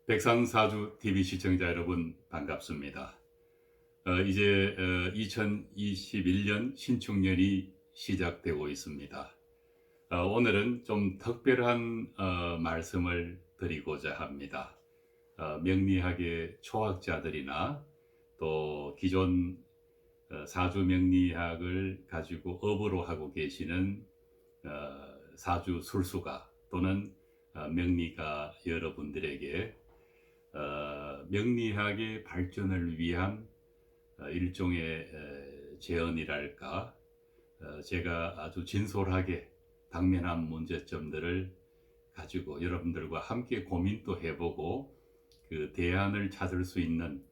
백상사주 TV 시청자 여러분 반갑습니다. 이제 2021년 신축년이 시작되고 있습니다. 오늘은 좀 특별한 말씀을 드리고자 합니다. 명리학의 초학자들이나 또 기존 사주 명리학을 가지고 업으로 하고 계시는 사주 술수가 또는 명리가 여러분들에게 명리학의 발전을 위한 일종의 제언이랄까, 제가 아주 진솔하게 당면한 문제점들을 가지고 여러분들과 함께 고민도 해보고 그 대안을 찾을 수 있는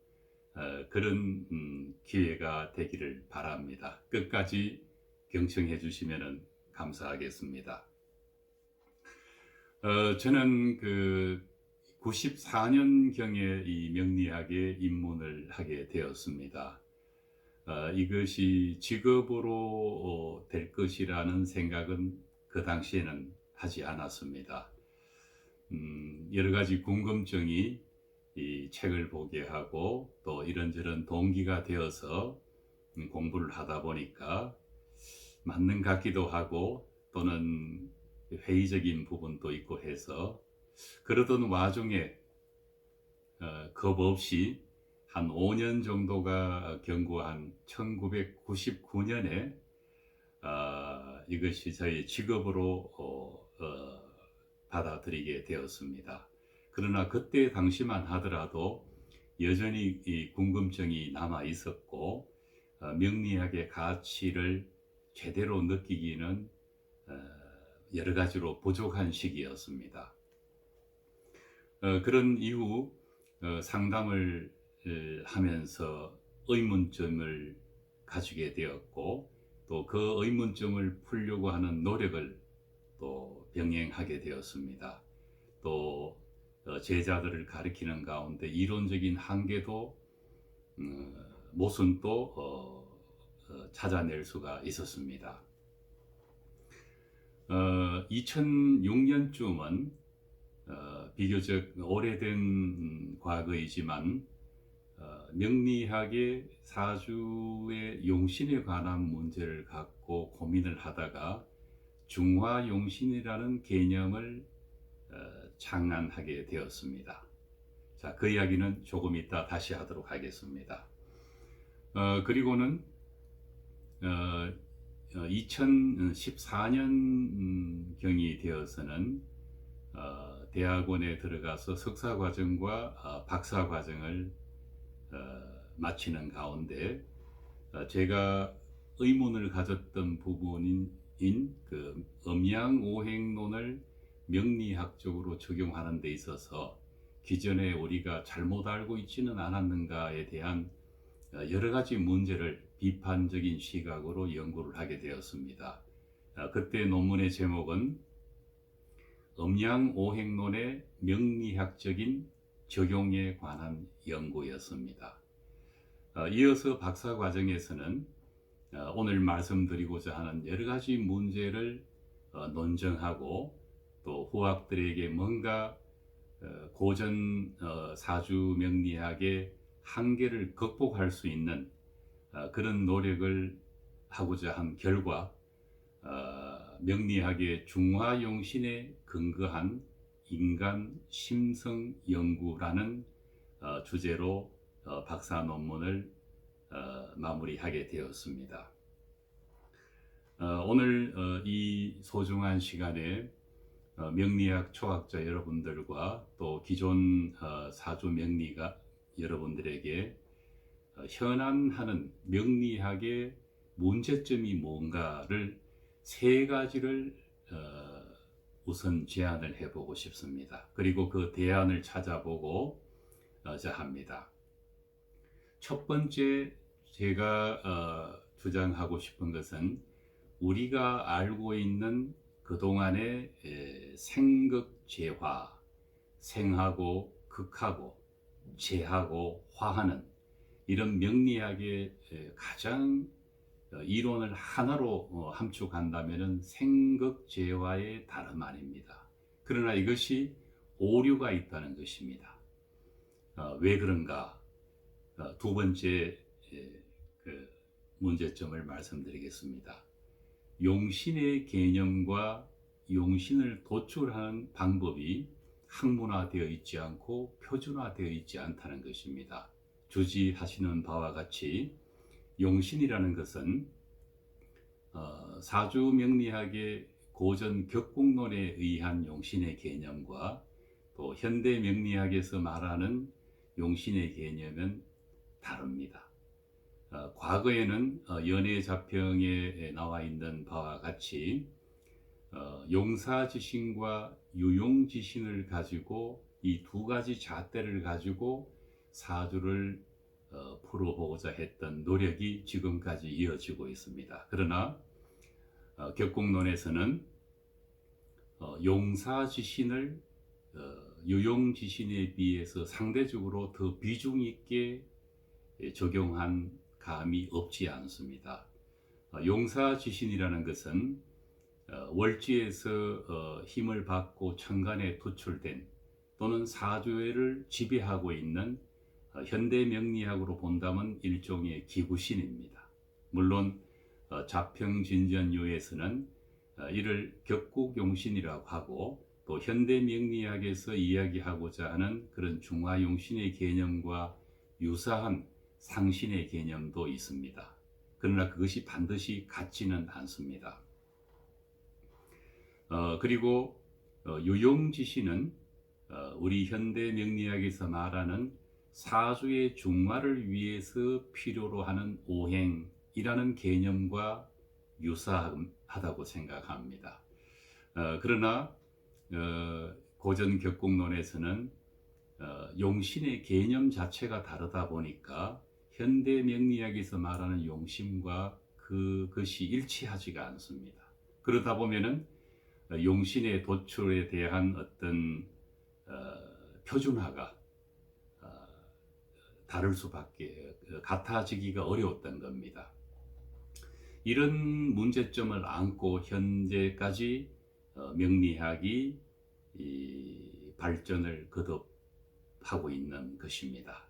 그런 기회가 되기를 바랍니다. 끝까지 경청해 주시면 감사하겠습니다. 저는 94년경에 이 명리학에 입문을 하게 되었습니다. 이것이 직업으로 될 것이라는 생각은 그 당시에는 하지 않았습니다. 여러 가지 궁금증이 이 책을 보게 하고 또 이런저런 동기가 되어서 공부를 하다 보니까 맞는 것 같기도 하고 또는 회의적인 부분도 있고 해서 그러던 와중에 겁 없이 한 5년 정도가 경과한 1999년에 이것이 저희 직업으로 받아들이게 되었습니다. 그러나 그때 당시만 하더라도 여전히 이 궁금증이 남아 있었고 명리학의 가치를 제대로 느끼기는 여러 가지로 부족한 시기였습니다. 그런 이후 상담을 하면서 의문점을 가지게 되었고 또 그 의문점을 풀려고 하는 노력을 또 병행하게 되었습니다. 또 제자들을 가르치는 가운데 이론적인 한계도 모순도 찾아낼 수가 있었습니다. 2006년쯤은 비교적 오래된 과거이지만 명리학의 사주의 용신에 관한 문제를 갖고 고민을 하다가 중화용신이라는 개념을 창안하게 되었습니다. 자, 그 이야기는 조금 이따 다시 하도록 하겠습니다. 그리고는 2014년경이 되어서는 대학원에 들어가서 석사과정과 박사과정을 마치는 가운데 제가 의문을 가졌던 부분인 그 음양오행론을 명리학적으로 적용하는 데 있어서 기존에 우리가 잘못 알고 있지는 않았는가에 대한 여러 가지 문제를 비판적인 시각으로 연구를 하게 되었습니다. 그때 논문의 제목은 음양오행론의 명리학적인 적용에 관한 연구였습니다. 이어서 박사과정에서는 오늘 말씀드리고자 하는 여러 가지 문제를 논증하고 또 후학들에게 뭔가 고전 사주 명리학의 한계를 극복할 수 있는 그런 노력을 하고자 한 결과 명리학의 중화용신에 근거한 인간 심성 연구라는 주제로 박사 논문을 마무리하게 되었습니다. 오늘 이 소중한 시간에 명리학 초학자 여러분들과 또 기존 사주 명리가 여러분들에게 현안하는 명리학의 문제점이 뭔가를 세 가지를 우선 제안을 해보고 싶습니다. 그리고 그 대안을 찾아보고 합니다. 첫 번째 제가 주장하고 싶은 것은 우리가 알고 있는 그동안의 생극재화, 생하고 극하고 재하고 화하는 이런 명리학의 가장 이론을 하나로 함축한다면 생극재화의 다름 아닙니다. 그러나 이것이 오류가 있다는 것입니다. 왜 그런가? 두 번째 그 문제점을 말씀드리겠습니다. 용신의 개념과 용신을 도출하는 방법이 학문화되어 있지 않고 표준화되어 있지 않다는 것입니다. 주지하시는 바와 같이 용신이라는 것은 사주명리학의 고전 격국론에 의한 용신의 개념과 또 현대 명리학에서 말하는 용신의 개념은 다릅니다. 과거에는 연예자평에 나와 있는 바와 같이 용사지신과 유용지신을 가지고 이 두 가지 잣대를 가지고 사주를 풀어보고자 했던 노력이 지금까지 이어지고 있습니다. 그러나 격국론에서는 용사지신을 유용지신에 비해서 상대적으로 더 비중 있게 적용한 감이 없지 않습니다. 용사지신이라는 것은 월지에서 힘을 받고 천간에 도출된 또는 사주를 지배하고 있는 현대 명리학으로 본다면 일종의 기구신입니다. 물론 자평진전유에서는 이를 격국용신이라고 하고 또 현대 명리학에서 이야기하고자 하는 그런 중화용신의 개념과 유사한 상신의 개념도 있습니다. 그러나 그것이 반드시 같지는 않습니다. 그리고 유용지신은 우리 현대 명리학에서 말하는 사주의 중화를 위해서 필요로 하는 오행이라는 개념과 유사하다고 생각합니다. 그러나 고전 격국론에서는 용신의 개념 자체가 다르다 보니까 현대 명리학에서 말하는 용신과 그것이 일치하지가 않습니다. 그러다 보면은 용신의 도출에 대한 어떤 표준화가 다를 수밖에 같아지기가 어려웠던 겁니다. 이런 문제점을 안고 현재까지 명리학이 발전을 거듭하고 있는 것입니다.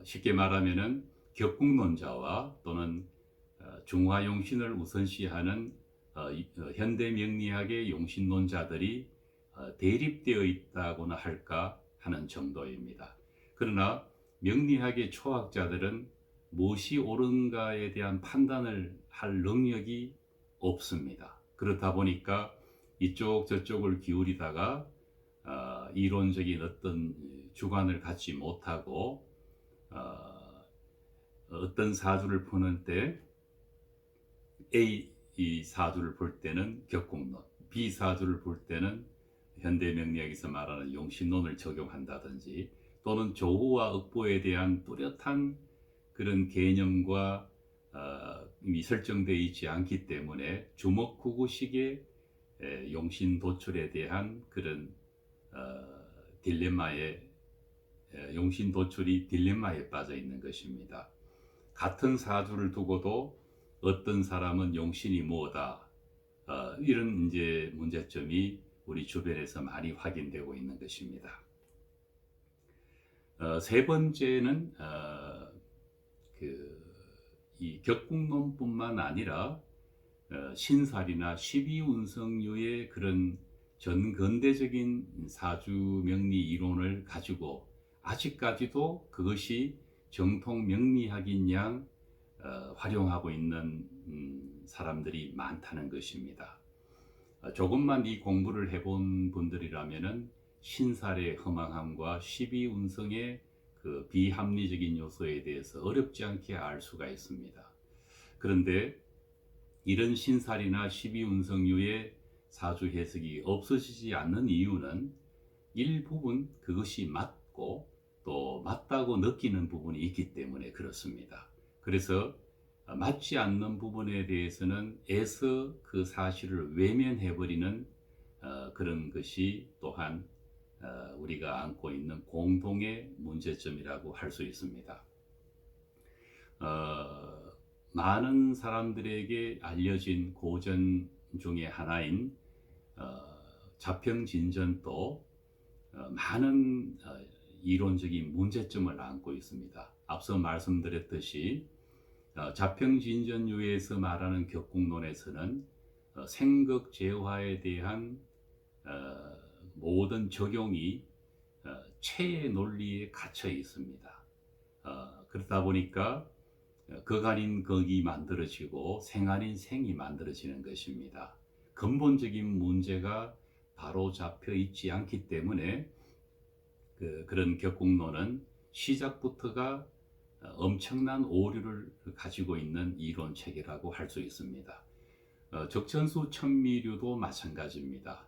쉽게 말하면은 격국론자와 또는 중화용신을 우선시하는 현대 명리학의 용신론자들이 대립되어 있다고나 할까 하는 정도입니다. 그러나 명리학의 초학자들은 무엇이 옳은가에 대한 판단을 할 능력이 없습니다. 그렇다 보니까 이쪽 저쪽을 기울이다가 이론적인 어떤 주관을 갖지 못하고 어떤 사주를 푸는 때 A 이 사주를 볼 때는 격국론, B 사주를 볼 때는 현대 명리학에서 말하는 용신론을 적용한다든지 또는 조후와 억보에 대한 뚜렷한 그런 개념과 이미 설정되어 있지 않기 때문에 주먹구구식의 용신 도출에 대한 그런 용신 도출이 딜레마에 빠져 있는 것입니다. 같은 사주를 두고도 어떤 사람은 용신이 뭐다 이런 이제 문제점이 우리 주변에서 많이 확인되고 있는 것입니다. 세 번째는 이 격국론뿐만 아니라 신살이나 12운성류의 그런 전근대적인 사주명리 이론을 가지고 아직까지도 그것이 정통 명리학인 양 활용하고 있는 사람들이 많다는 것입니다. 조금만 이 공부를 해본 분들이라면은 신살의 허망함과 12운성의 그 비합리적인 요소에 대해서 어렵지 않게 알 수가 있습니다. 그런데 이런 신살이나 12운성류의 사주 해석이 없어지지 않는 이유는 일부분 그것이 맞고 또 맞다고 느끼는 부분이 있기 때문에 그렇습니다. 그래서 맞지 않는 부분에 대해서는 애써 그 사실을 외면해버리는 그런 것이 또한 우리가 안고 있는 공동의 문제점이라고 할 수 있습니다. 많은 사람들에게 알려진 고전 중에 하나인 자평진전도 많은 이론적인 문제점을 안고 있습니다. 앞서 말씀드렸듯이 자평진전유에서 말하는 격국론에서는 생극재화에 대한 모든 적용이 체의 논리에 갇혀 있습니다. 그렇다 보니까 극 아닌 극이 만들어지고 생 아닌 생이 만들어지는 것입니다. 근본적인 문제가 바로 잡혀 있지 않기 때문에 그런 격국론은 시작부터가 엄청난 오류를 가지고 있는 이론 체계라고 할 수 있습니다. 적천수 천미류도 마찬가지입니다.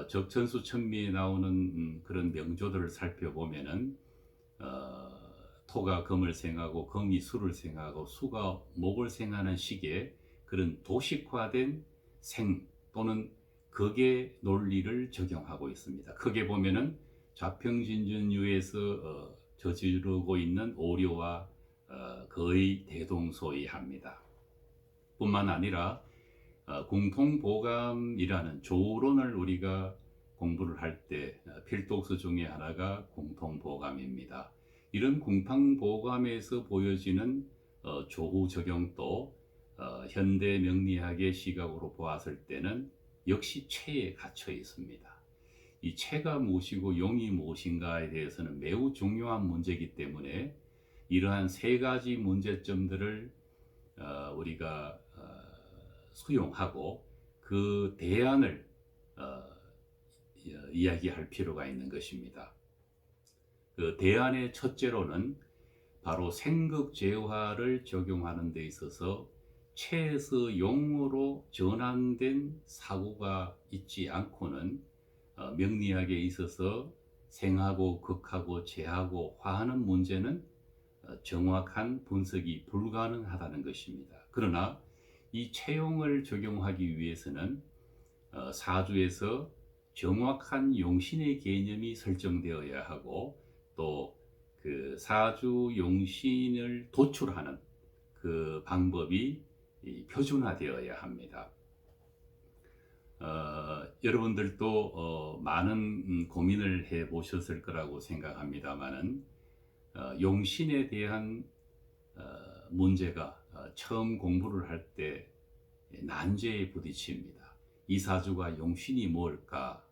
적천수 천미에 나오는 그런 명조들을 살펴보면은 토가 금을 생하고 금이 수를 생하고 수가 목을 생하는 식의 그런 도식화된 생 또는 극의 논리를 적용하고 있습니다. 크게 보면은 자평진전유에서 저지르고 있는 오류와 거의 대동소이합니다. 뿐만 아니라 공통보감이라는 조론을 우리가 공부를 할 때 필독서 중에 하나가 공통보감입니다. 이런 공통보감에서 보여지는 조후 적용도 현대 명리학의 시각으로 보았을 때는 역시 체에 갇혀 있습니다. 이 체가 무엇이고 용이 무엇인가에 대해서는 매우 중요한 문제이기 때문에 이러한 세 가지 문제점들을 우리가 수용하고 그 대안을 이야기할 필요가 있는 것입니다. 그 대안의 첫째로는 바로 생극재화를 적용하는 데 있어서 체에서 용으로 전환된 사고가 있지 않고는 명리학에 있어서 생하고 극하고 재하고 화하는 문제는 정확한 분석이 불가능하다는 것입니다. 그러나 이 체용을 적용하기 위해서는 사주에서 정확한 용신의 개념이 설정되어야 하고 또 그 사주 용신을 도출하는 그 방법이 표준화되어야 합니다. 여러분들도 많은 고민을 해 보셨을 거라고 생각합니다만은 용신에 대한 문제가 처음 공부를 할 때 난제에 부딪힙니다. 이 사주가 용신이 뭘까?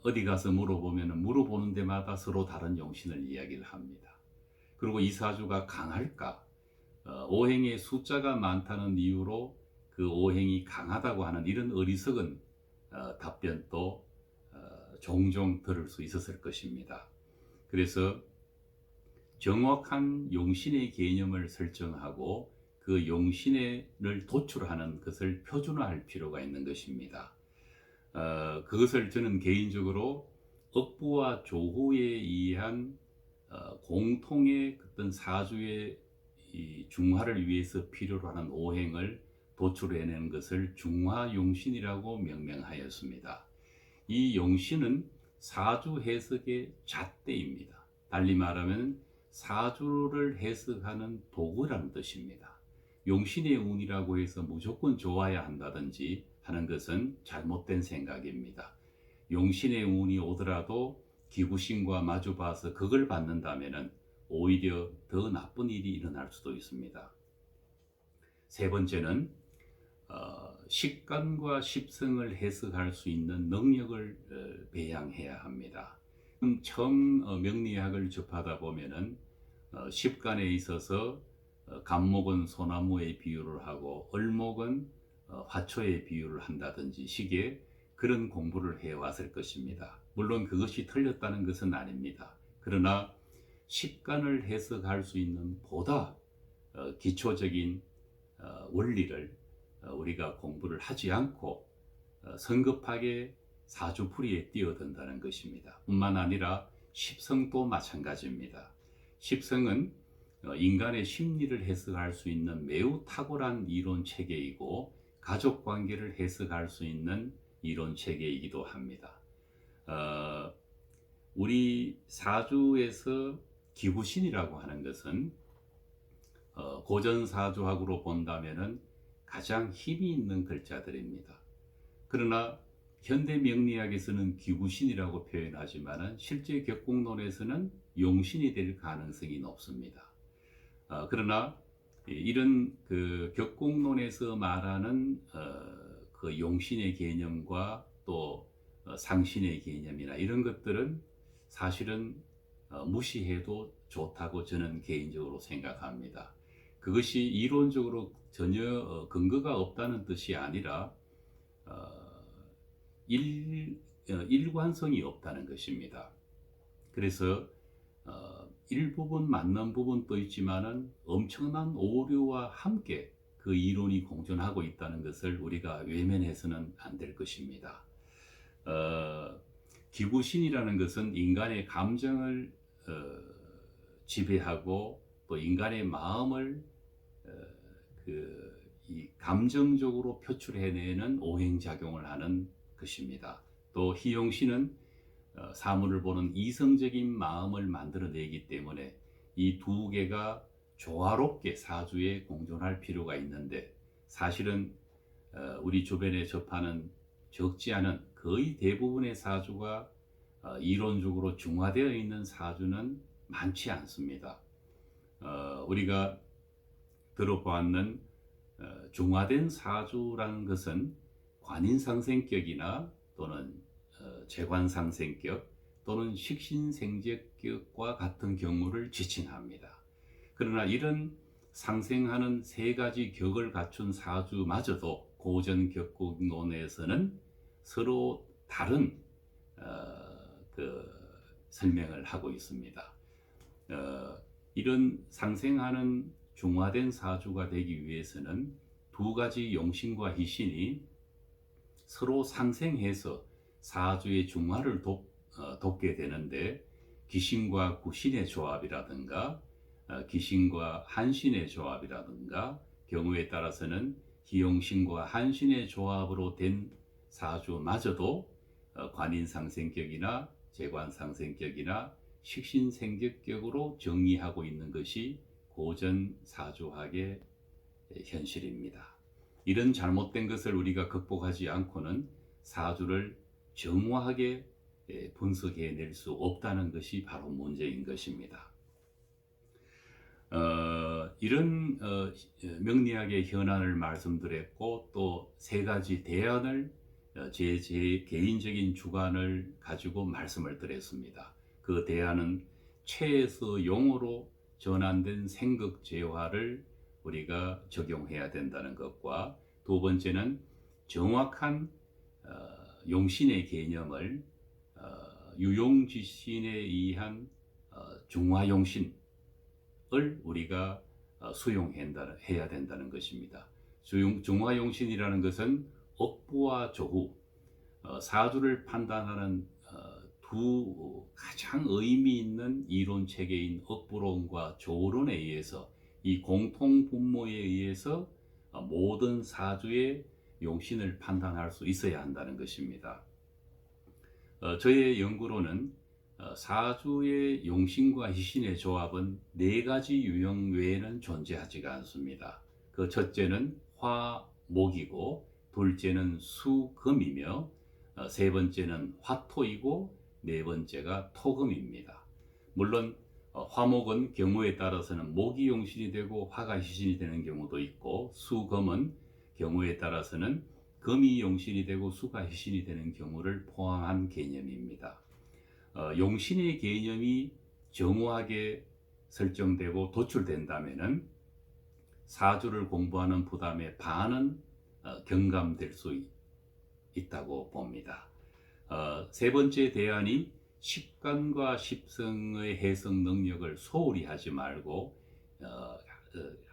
어디 가서 물어보는 데마다 서로 다른 용신을 이야기를 합니다. 그리고 이 사주가 강할까? 오행의 숫자가 많다는 이유로 그 오행이 강하다고 하는 이런 어리석은 답변도 종종 들을 수 있었을 것입니다. 그래서 정확한 용신의 개념을 설정하고 그 용신을 도출하는 것을 표준화할 필요가 있는 것입니다. 그것을 저는 개인적으로 억부와 조후에 의한 공통의 어떤 사주의 이 중화를 위해서 필요로 하는 오행을 도출해내는 것을 중화용신이라고 명명하였습니다. 이 용신은 사주 해석의 잣대입니다. 달리 말하면 사주를 해석하는 도구라는 뜻입니다. 용신의 운이라고 해서 무조건 좋아야 한다든지 하는 것은 잘못된 생각입니다. 용신의 운이 오더라도 기구신과 마주봐서 극을 받는다면 오히려 더 나쁜 일이 일어날 수도 있습니다. 세 번째는 식간과 십성을 해석할 수 있는 능력을 배양해야 합니다. 처음 명리학을 접하다 보면은 십간에 있어서 간목은 소나무의 비유를 하고 을목은 화초의 비유를 한다든지 식의 그런 공부를 해왔을 것입니다. 물론 그것이 틀렸다는 것은 아닙니다. 그러나 식간을 해석할 수 있는 보다 기초적인 원리를 우리가 공부를 하지 않고 성급하게 사주풀이에 뛰어든다는 것입니다. 뿐만 아니라 십성도 마찬가지입니다. 십성은 인간의 심리를 해석할 수 있는 매우 탁월한 이론 체계이고 가족관계를 해석할 수 있는 이론 체계이기도 합니다. 우리 사주에서 기구신이라고 하는 것은 고전사주학으로 본다면 가장 힘이 있는 글자들입니다. 그러나 현대 명리학에서는 기구신이라고 표현하지만은 실제 격공론에서는 용신이 될 가능성이 높습니다. 그러나 이런 그 격공론에서 말하는 그 용신의 개념과 또 상신의 개념이나 이런 것들은 사실은 무시해도 좋다고 저는 개인적으로 생각합니다. 그것이 이론적으로 전혀 근거가 없다는 뜻이 아니라 일관성이 없다는 것입니다. 그래서 일부분 맞는 부분도 있지만은 엄청난 오류와 함께 그 이론이 공존하고 있다는 것을 우리가 외면해서는 안 될 것입니다. 기구신이라는 것은 인간의 감정을 지배하고 또 인간의 마음을 이 감정적으로 표출해내는 오행작용을 하는 것입니다. 또 희용신은 사물을 보는 이성적인 마음을 만들어내기 때문에 이 두 개가 조화롭게 사주에 공존할 필요가 있는데 사실은 우리 주변에 접하는 적지 않은 거의 대부분의 사주가 이론적으로 중화되어 있는 사주는 많지 않습니다. 우리가 들어보았는 중화된 사주라는 것은 관인상생격이나 또는 재관상생격 또는 식신생제격과 같은 경우를 지칭합니다. 그러나 이런 상생하는 세 가지 격을 갖춘 사주마저도 고전 격국론에서는 서로 다른 설명을 하고 있습니다. 이런 상생하는 중화된 사주가 되기 위해서는 두 가지 용신과 희신이 서로 상생해서 사주의 중화를 돕게 되는데 기신과 구신의 조합이라든가 기신과 한신의 조합이라든가 경우에 따라서는 기용신과 한신의 조합으로 된 사주마저도 관인상생격이나 재관상생격이나 식신생격격으로 정의하고 있는 것이 고전 사주학의 현실입니다. 이런 잘못된 것을 우리가 극복하지 않고는 사주를 정확하게 분석해낼 수 없다는 것이 바로 문제인 것입니다. 이런 명리학의 현안을 말씀드렸고 또 세 가지 대안을 제 개인적인 주관을 가지고 말씀을 드렸습니다. 그 대안은 체에서 용으로 전환된 생극재화를 우리가 적용해야 된다는 것과 두 번째는 정확한 용신의 개념을 유용지신에 의한 중화용신을 우리가 수용해야 된다는 것입니다. 중화용신이라는 것은 억부와 조후, 사주를 판단하는 두 가장 의미 있는 이론 체계인 억부론과 조론에 의해서 이 공통 분모에 의해서 모든 사주의 용신을 판단할 수 있어야 한다는 것입니다. 저의 연구로는 사주의 용신과 희신의 조합은 네 가지 유형 외에는 존재하지가 않습니다. 그 첫째는 화목이고 둘째는 수금이며 세 번째는 화토이고 네 번째가 토금입니다. 물론 화목은 경우에 따라서는 목이 용신이 되고 화가 희신이 되는 경우도 있고 수금은 경우에 따라서는 금이 용신이 되고 수가 희신이 되는 경우를 포함한 개념입니다. 용신의 개념이 정확하게 설정되고 도출된다면 사주를 공부하는 부담의 반은 경감될 수 있다고 봅니다. 세 번째 대안이 십간과 십성의 해석 능력을 소홀히 하지 말고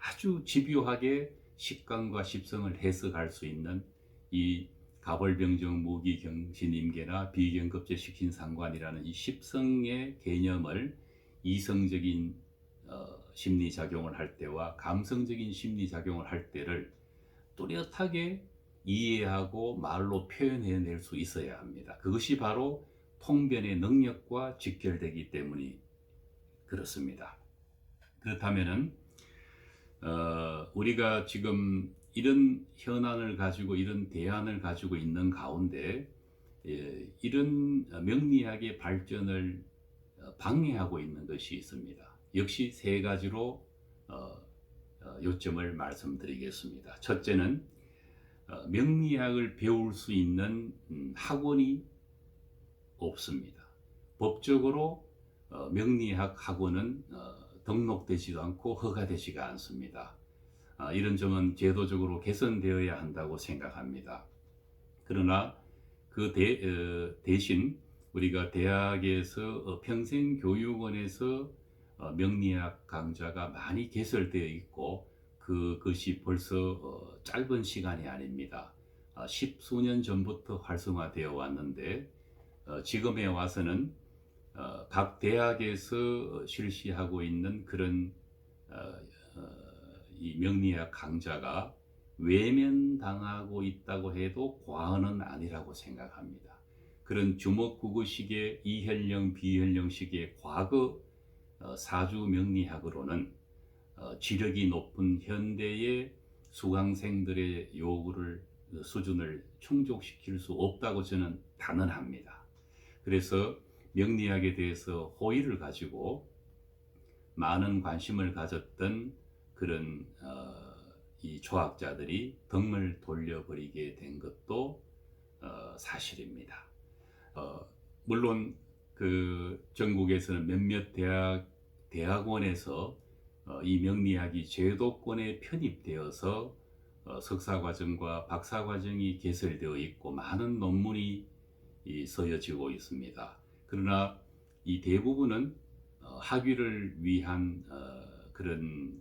아주 집요하게 십간과 십성을 해석할 수 있는 이 가벌병정 무기경신임계나 비경급제 식신상관이라는 이 십성의 개념을 이성적인 심리작용을 할 때와 감성적인 심리작용을 할 때를 뚜렷하게 이해하고 말로 표현해낼 수 있어야 합니다. 그것이 바로 통변의 능력과 직결되기 때문이 그렇습니다. 그렇다면은 우리가 지금 이런 현안을 가지고 이런 대안을 가지고 있는 가운데 이런 명리학의 발전을 방해하고 있는 것이 있습니다. 역시 세 가지로 요점을 말씀드리겠습니다. 첫째는 명리학을 배울 수 있는 학원이 없습니다. 법적으로 명리학 학원은 등록되지도 않고 허가되지가 않습니다. 이런 점은 제도적으로 개선되어야 한다고 생각합니다. 그러나 그 대신 우리가 대학에서 평생교육원에서 명리학 강좌가 많이 개설되어 있고 그것이 벌써 짧은 시간이 아닙니다. 10수년 전부터 활성화되어 왔는데 지금에 와서는 각 대학에서 실시하고 있는 그런 이 명리학 강좌가 외면당하고 있다고 해도 과언은 아니라고 생각합니다. 그런 주먹구구식의 이현령 비현령식의 과거 사주 명리학으로는 지력이 높은 현대의 수강생들의 요구를 수준을 충족시킬 수 없다고 저는 단언합니다. 그래서 명리학에 대해서 호의를 가지고 많은 관심을 가졌던 그런 이 초학자들이 등을 돌려버리게 된 것도 사실입니다. 물론 그 전국에서는 몇몇 대학원에서 이 명리학이 제도권에 편입되어서 석사과정과 박사과정이 개설되어 있고 많은 논문이 써여지고 있습니다. 그러나 이 대부분은 학위를 위한 그런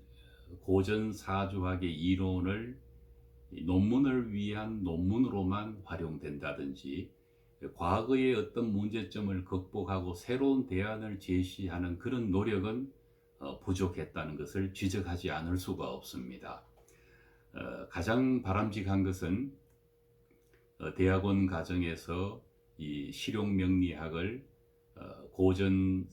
고전사주학의 이론을 논문을 위한 논문으로만 활용된다든지 과거의 어떤 문제점을 극복하고 새로운 대안을 제시하는 그런 노력은 부족했다는 것을 지적하지 않을 수가 없습니다. 가장 바람직한 것은 대학원 과정에서 이 실용명리학을 고전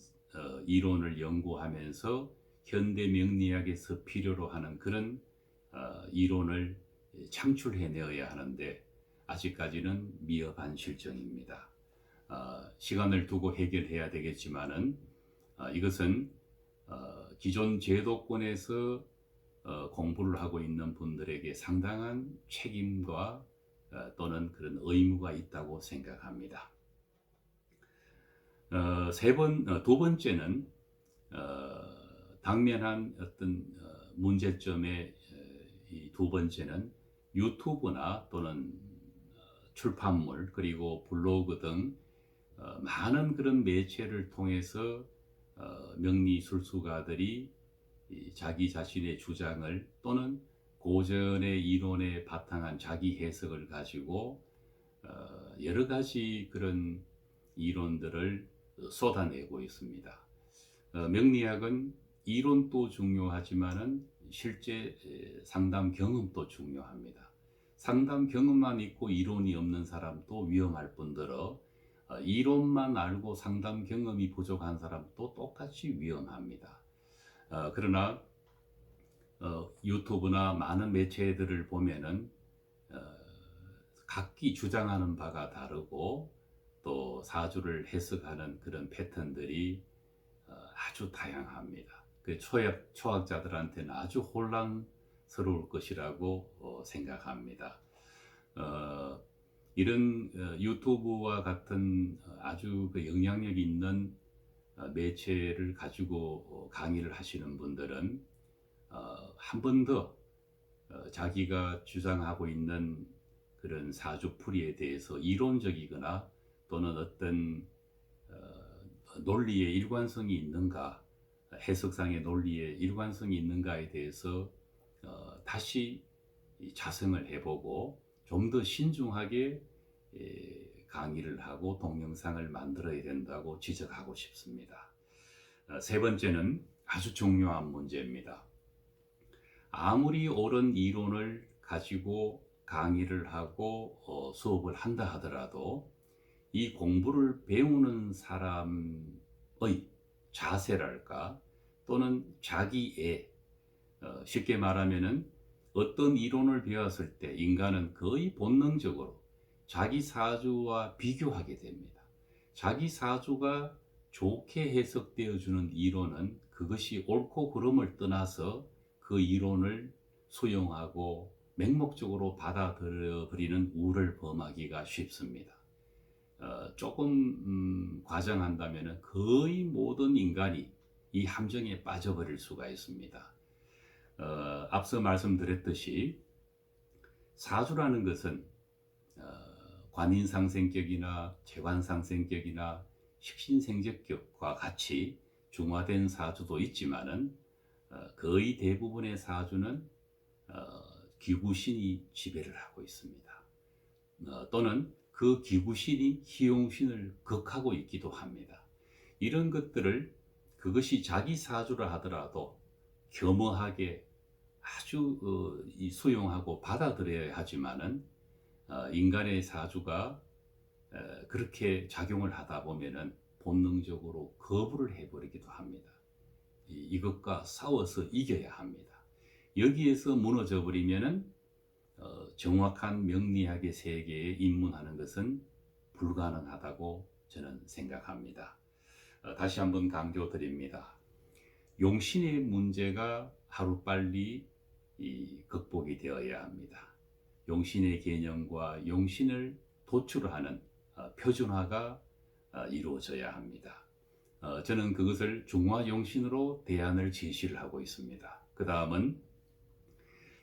이론을 연구하면서 현대 명리학에서 필요로 하는 그런 이론을 창출해내어야 하는데 아직까지는 미흡한 실정입니다. 시간을 두고 해결해야 되겠지만은 이것은 기존 제도권에서 공부를 하고 있는 분들에게 상당한 책임과 또는 그런 의무가 있다고 생각합니다. 두 번째는 당면한 어떤 문제점의 이 두 번째는 유튜브나 또는 출판물 그리고 블로그 등 많은 그런 매체를 통해서 명리술수가들이 자기 자신의 주장을 또는 고전의 이론에 바탕한 자기 해석을 가지고 여러 가지 그런 이론들을 쏟아내고 있습니다. 명리학은 이론도 중요하지만은 실제 상담 경험도 중요합니다. 상담 경험만 있고 이론이 없는 사람도 위험할 뿐더러 이론만 알고 상담 경험이 부족한 사람도 똑같이 위험합니다. 그러나 유튜브나 많은 매체들을 보면은 각기 주장하는 바가 다르고 또 사주를 해석하는 그런 패턴들이 아주 다양합니다. 그 초학자들한테는 아주 혼란스러울 것이라고 생각합니다. 이런 유튜브와 같은 아주 그 영향력 있는 매체를 가지고 강의를 하시는 분들은 한 번 더 자기가 주장하고 있는 그런 사주풀이에 대해서 이론적이거나 또는 어떤 논리의 일관성이 있는가, 해석상의 논리의 일관성이 있는가에 대해서 다시 자성을 해보고 좀 더 신중하게 강의를 하고 동영상을 만들어야 된다고 지적하고 싶습니다. 세 번째는 아주 중요한 문제입니다. 아무리 옳은 이론을 가지고 강의를 하고 수업을 한다 하더라도 이 공부를 배우는 사람의 자세랄까 또는 자기애, 쉽게 말하면은 어떤 이론을 배웠을 때 인간은 거의 본능적으로 자기 사주와 비교하게 됩니다. 자기 사주가 좋게 해석되어 주는 이론은 그것이 옳고 그름을 떠나서 그 이론을 수용하고 맹목적으로 받아들여 버리는 우를 범하기가 쉽습니다. 조금 과장한다면 거의 모든 인간이 이 함정에 빠져버릴 수가 있습니다. 앞서 말씀드렸듯이 사주라는 것은 관인상생격이나 재관상생격이나 식신생적격과 같이 중화된 사주도 있지만은 거의 대부분의 사주는 기구신이 지배를 하고 있습니다. 또는 그 기구신이 희용신을 극하고 있기도 합니다. 이런 것들을 그것이 자기 사주라 하더라도 겸허하게 아주 수용하고 받아들여야 하지만은 인간의 사주가 그렇게 작용을 하다 보면은 본능적으로 거부를 해버리기도 합니다. 이것과 싸워서 이겨야 합니다. 여기에서 무너져 버리면은 정확한 명리학의 세계에 입문하는 것은 불가능하다고 저는 생각합니다. 다시 한번 강조드립니다. 용신의 문제가 하루빨리 극복이 되어야 합니다. 용신의 개념과 용신을 도출하는 표준화가 이루어져야 합니다. 저는 그것을 중화용신으로 대안을 제시를 하고 있습니다. 그 다음은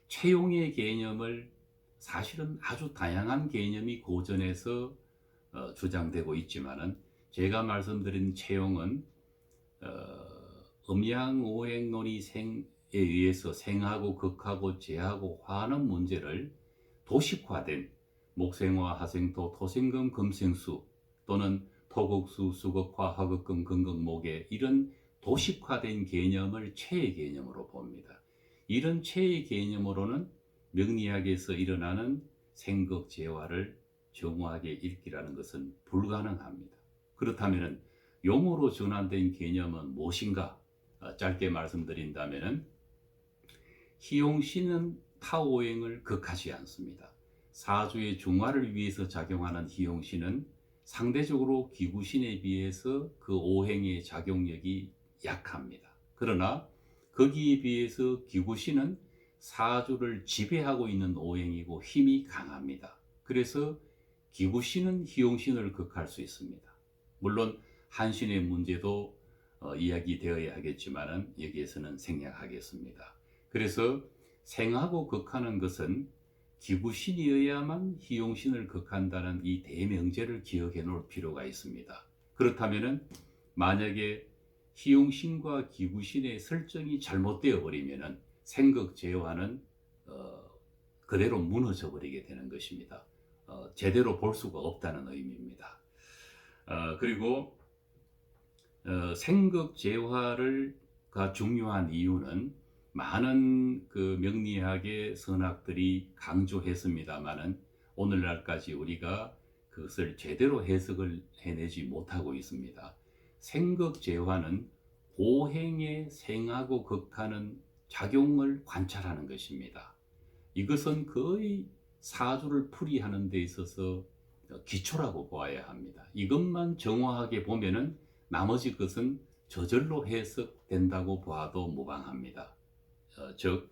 채용의 개념을 사실은 아주 다양한 개념이 고전에서 주장되고 있지만은 제가 말씀드린 채용은 음양오행론이 생에 의해서 생하고 극하고 재하고 화하는 문제를 도식화된 목생화, 화생토, 토생금, 금생수 또는 토극수, 수극화, 화극금, 금극목의 이런 도식화된 개념을 체의 개념으로 봅니다. 이런 체의 개념으로는 명리학에서 일어나는 생극재화를 정확하게 읽기라는 것은 불가능합니다. 그렇다면 용어로 전환된 개념은 무엇인가? 짧게 말씀드린다면 희용신은 타오행을 극하지 않습니다. 사주의 중화를 위해서 작용하는 희용신은 상대적으로 기구신에 비해서 그 오행의 작용력이 약합니다. 그러나 거기에 비해서 기구신은 사주를 지배하고 있는 오행이고 힘이 강합니다. 그래서 기구신은 희용신을 극할 수 있습니다. 물론 한신의 문제도 이야기되어야 하겠지만 여기에서는 생략하겠습니다. 그래서 생하고 극하는 것은 기구신이어야만 희용신을 극한다는 이 대명제를 기억해 놓을 필요가 있습니다. 그렇다면 만약에 희용신과 기구신의 설정이 잘못되어 버리면 생극재화는 그대로 무너져 버리게 되는 것입니다. 제대로 볼 수가 없다는 의미입니다. 그리고 생극재화가 중요한 이유는 많은 그 명리학의 선학들이 강조했습니다마는 오늘날까지 우리가 그것을 제대로 해석을 해내지 못하고 있습니다. 생극재화는 오행에 생하고 극하는 작용을 관찰하는 것입니다. 이것은 거의 사주를 풀이하는 데 있어서 기초라고 보아야 합니다. 이것만 정확하게 보면은 나머지 것은 저절로 해석된다고 봐도 무방합니다. 즉,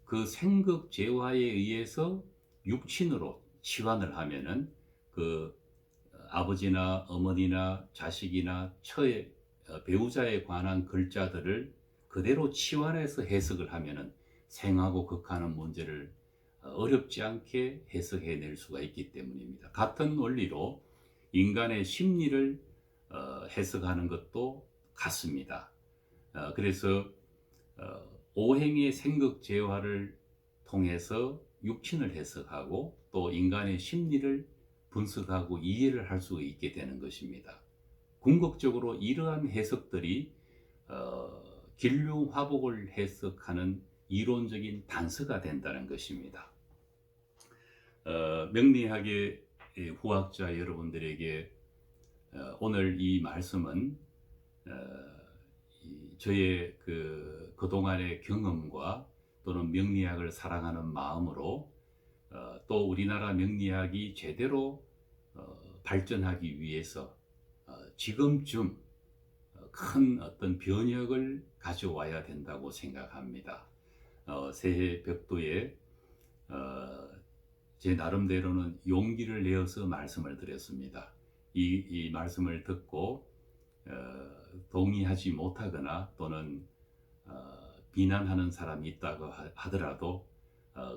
그 생극재화에 의해서 육친으로 치환을 하면은 그 아버지나 어머니나 자식이나 처의 배우자에 관한 글자들을 그대로 치환해서 해석을 하면은 생하고 극하는 문제를 어렵지 않게 해석해낼 수가 있기 때문입니다. 같은 원리로 인간의 심리를 해석하는 것도 같습니다. 그래서 오행의 생극재화를 통해서 육친을 해석하고 또 인간의 심리를 분석하고 이해를 할 수 있게 되는 것입니다. 궁극적으로 이러한 해석들이 길흉화복을 해석하는 이론적인 단서가 된다는 것입니다. 명리학의 후학자 여러분들에게 오늘 이 말씀은 저의 그동안의 경험과 또는 명리학을 사랑하는 마음으로 또 우리나라 명리학이 제대로 발전하기 위해서 지금쯤 큰 어떤 변혁을 가져와야 된다고 생각합니다. 새해 벽두에 제 나름대로는 용기를 내어서 말씀을 드렸습니다. 이 말씀을 듣고 동의하지 못하거나 또는 비난하는 사람이 있다고 하더라도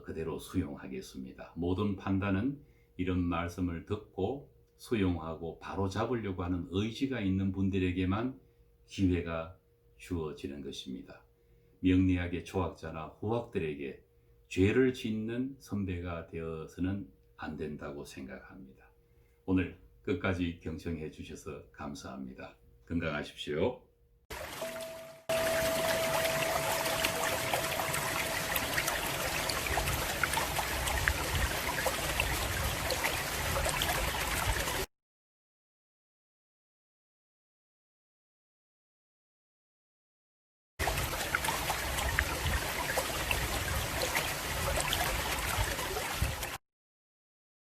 그대로 수용하겠습니다. 모든 판단은 이런 말씀을 듣고 수용하고 바로 잡으려고 하는 의지가 있는 분들에게만 기회가 주어지는 것입니다. 명리학의 초학자나 후학들에게 죄를 짓는 선배가 되어서는 안 된다고 생각합니다. 오늘 끝까지 경청해 주셔서 감사합니다. 건강하십시오.